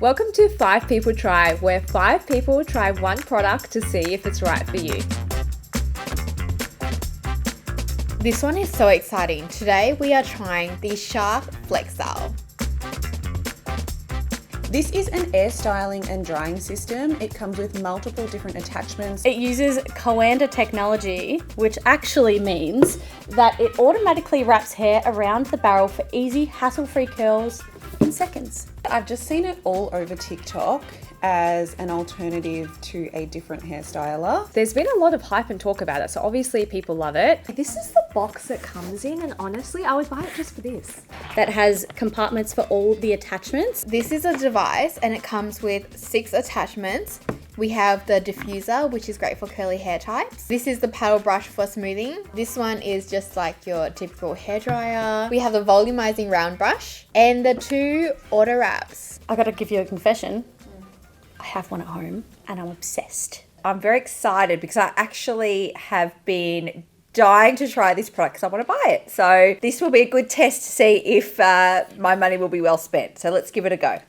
Welcome to 5 People Try, where 5 people try one product to see if it's right for you. This one is so exciting. Today we are trying the Shark Flexile. This is an air styling and drying system. It comes with multiple different attachments. It uses Coanda technology, which actually means that it automatically wraps hair around the barrel for easy, hassle-free curls in seconds. I've just seen it all over TikTok as an alternative to a different hairstyler. There's been a lot of hype and talk about it, so obviously people love it. This is the box it comes in, and honestly, I would buy it just for this. That has compartments for all the attachments. This is a device and it comes with 6 attachments. We have the diffuser, which is great for curly hair types. This is the paddle brush for smoothing. This one is just like your typical hairdryer. We have the volumizing round brush and the 2 auto wraps. I gotta give you a confession. I have one at home and I'm obsessed. I'm very excited because I actually have been dying to try this product because I want to buy it. So this will be a good test to see if my money will be well spent. So let's give it a go.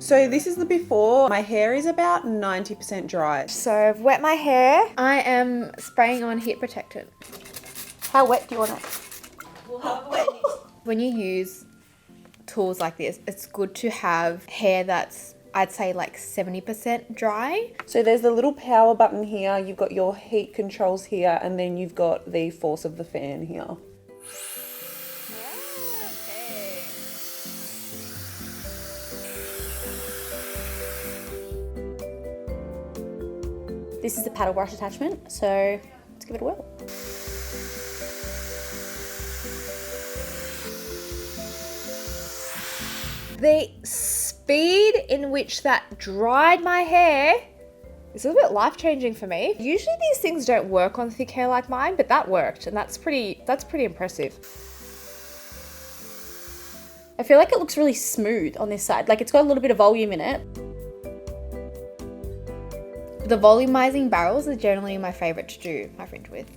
So this is the before. My hair is about 90% dry. So I've wet my hair. I am spraying on heat protectant. How wet do you want it? When you use tools like this, it's good to have hair that's, I'd say, like 70% dry. So there's the little power button here, you've got your heat controls here, and then you've got the force of the fan here. This is the paddle brush attachment, so let's give it a whirl. The speed in which that dried my hair is a little bit life-changing for me. Usually these things don't work on thick hair like mine, but that worked, and that's pretty impressive. I feel like it looks really smooth on this side. Like it's got a little bit of volume in it. The volumizing barrels are generally my favorite to do my fringe with.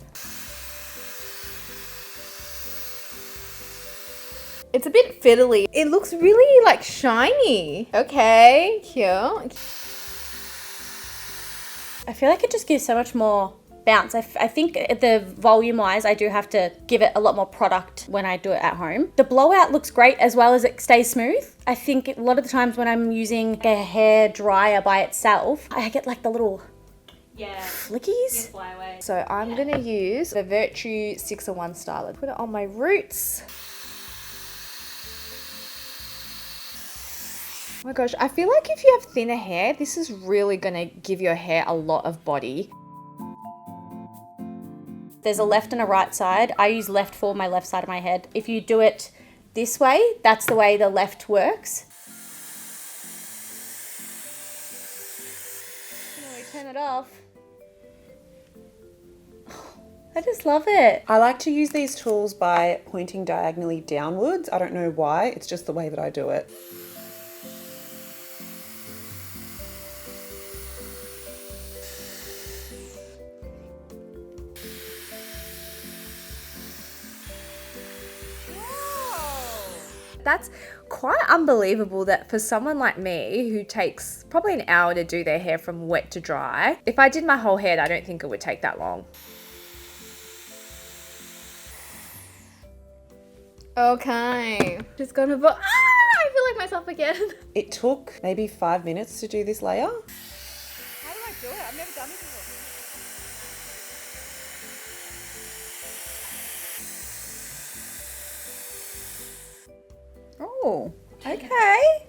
It's a bit fiddly. It looks really like shiny. Okay, cute. I feel like it just gives so much more bounce. I think the volume wise, I do have to give it a lot more product when I do it at home. The blowout looks great as well as it stays smooth. I think a lot of the times when I'm using a hair dryer by itself, I get like the little flickies. So I'm gonna use the Virtue 601 styler. Put it on my roots. Oh my gosh, I feel like if you have thinner hair, this is really gonna give your hair a lot of body. There's a left and a right side. I use left for my left side of my head. If you do it this way, that's the way the left works. When we turn it off. I just love it. I like to use these tools by pointing diagonally downwards. I don't know why, it's just the way that I do it. That's quite unbelievable that for someone like me who takes probably an hour to do their hair from wet to dry, if I did my whole head, I don't think it would take that long. Okay, just gonna put, I feel like myself again. It took maybe 5 minutes to do this layer. How do I do it? I've never done it before. Oh, okay.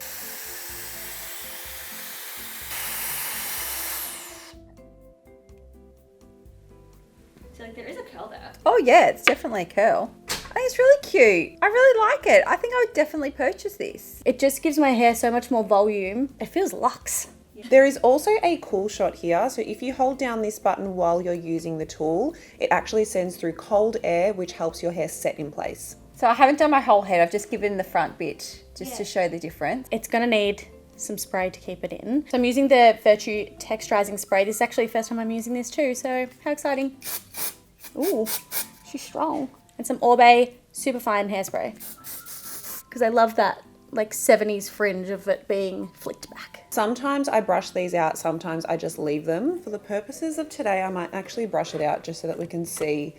So like there is a curl there. Oh yeah, it's definitely a curl. I think it's really cute. I really like it. I think I would definitely purchase this. It just gives my hair so much more volume. It feels luxe. There is also a cool shot here. So if you hold down this button while you're using the tool, it actually sends through cold air, which helps your hair set in place. So I haven't done my whole head. I've just given the front bit just to show the difference. It's gonna need some spray to keep it in. So I'm using the Virtue texturizing spray. This is actually the first time I'm using this too, so how exciting. Ooh, she's strong. And some Orbe Superfine hairspray. Because I love that like 70s fringe of it being flicked back. Sometimes I brush these out, sometimes I just leave them. For the purposes of today, I might actually brush it out just so that we can see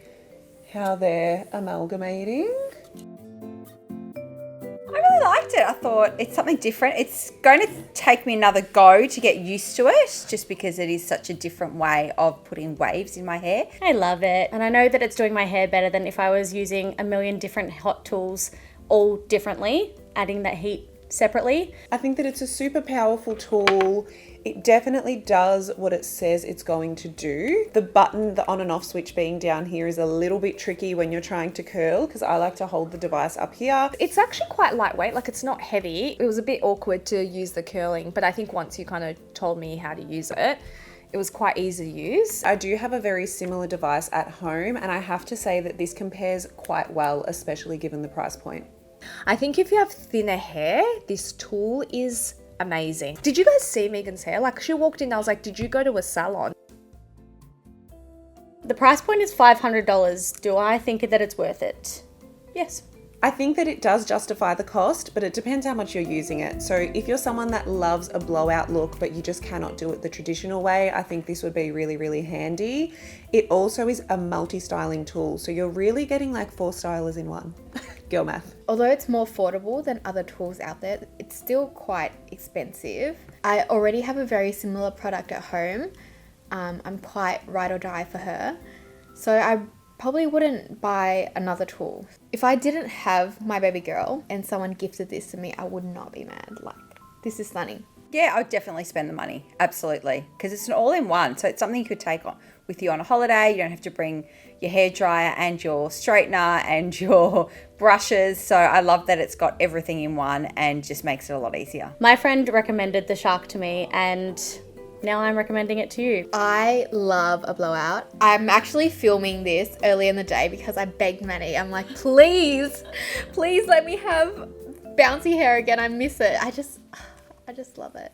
how they're amalgamating. I really liked it. I thought it's something different. It's going to take me another go to get used to it, just because it is such a different way of putting waves in my hair. I love it. And I know that it's doing my hair better than if I was using a million different hot tools all differently, adding that heat separately. I think that it's a super powerful tool. It definitely does what it says it's going to do. The button, the on and off switch being down here is a little bit tricky when you're trying to curl, because I like to hold the device up here. It's actually quite lightweight, like it's not heavy. It was a bit awkward to use the curling, but I think once you kind of told me how to use it, it was quite easy to use. I do have a very similar device at home, and I have to say that this compares quite well, especially given the price point. I think if you have thinner hair, this tool is amazing. Did you guys see Megan's hair? Like, she walked in, I was like, did you go to a salon? The price point is $500. Do I think that it's worth it? Yes. I think that it does justify the cost, but it depends how much you're using it. So if you're someone that loves a blowout look, but you just cannot do it the traditional way, I think this would be really, really handy. It also is a multi-styling tool, so you're really getting like 4 stylers in one. Girl math. Although it's more affordable than other tools out there, it's still quite expensive. I already have a very similar product at home. I'm quite ride or die for her. So I probably wouldn't buy another tool. If I didn't have my baby girl and someone gifted this to me, I would not be mad. Like, this is stunning. Yeah, I would definitely spend the money. Absolutely. Because it's an all-in-one. So it's something you could take on with you on a holiday. You don't have to bring your hairdryer and your straightener and your brushes. So I love that it's got everything in one and just makes it a lot easier. My friend recommended the Shark to me, and now I'm recommending it to you. I love a blowout. I'm actually filming this early in the day because I begged Maddie. I'm like, please let me have bouncy hair again. I miss it. I just love it.